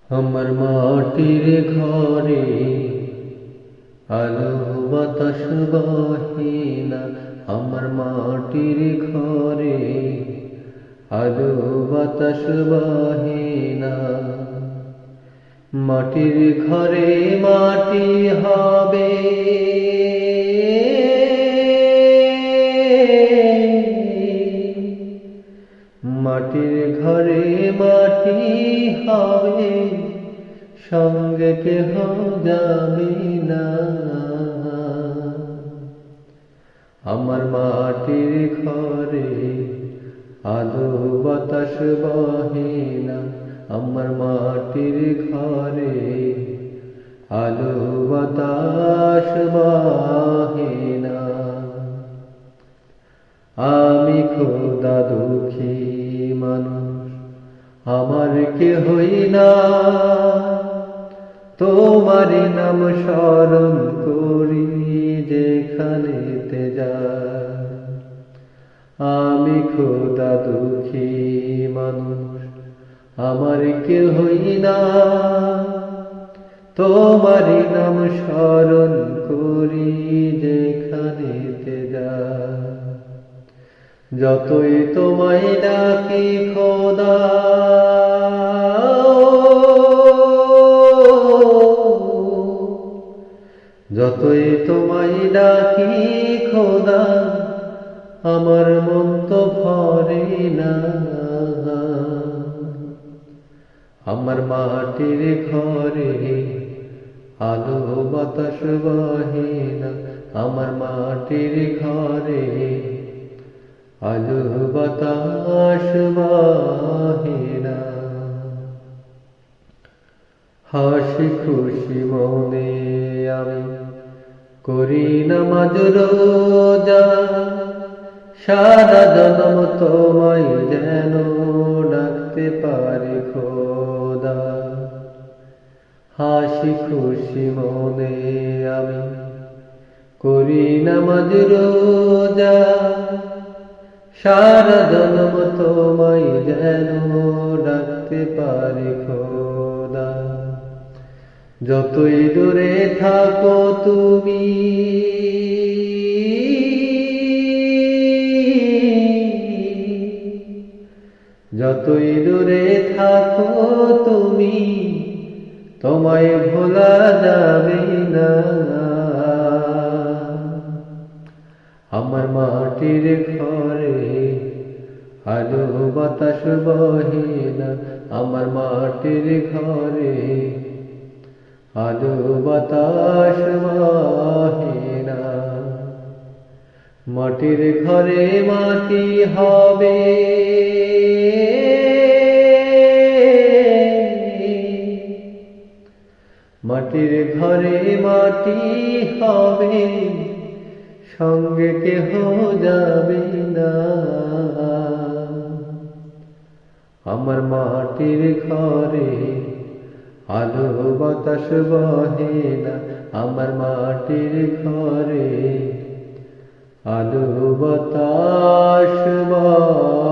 আমার মাটির ঘরে আলো বাতাস বহে না। আমার মাটির ঘরে আলো বাতাস বহে না। মাটির ঘরে মাটি হবে, মাটির ঘরে মাটি হবে, সঙ্গে কেহ যাবে না। আমার মাটির ঘরে আলো বাতাস বহে না। আমার মাটির ঘরে আলো বাতাস বহে না। আমি খোদা দুঃখী মানুষ, আমার কেহই না। তোমার নাম স্মরণ করি যেখানেতে যাই। আমি খোদা দুঃখী মানুষ, আমার কেহই না। তোমার নাম স্মরণ করি যেখানেতে যাই। যতই তোমায় ডাকি খোদা, যতই তোমায় ডাকি খোদা, আমার মন তো ভরে না। আমার মাটির ঘরে আলো বাতাস বহে না। আমার মাটির ঘরে আলো বাতাস বহে না। হাসি খুশি মনে আমি করি নামাজ রোজা, সারা জনম তোমায় যেন ডাকতে পারি খোদা। হাসি খুশি মনে আমি করি নামাজ রোজা, সারা জনম তোমায় যেন ডাকতে পারি খোদা। যতই দূরে থাকো তুমি, যতই দূরে থাকো তুমি, তোমায় ভোলা যাবে না। আমার মাটির ঘরে আলো বাতাস বহে না। আমার মাটির ঘরে আলো বাতাস বহে না। মাটির ঘরে মাটি হবে, মাটির ঘরে মাটি হবে, সঙ্গে কেহ যাবে না। আমার মাটির ঘরে আলো বাতাস বহে না। আমার মাটির ঘরে আলো বাতাস বহে না।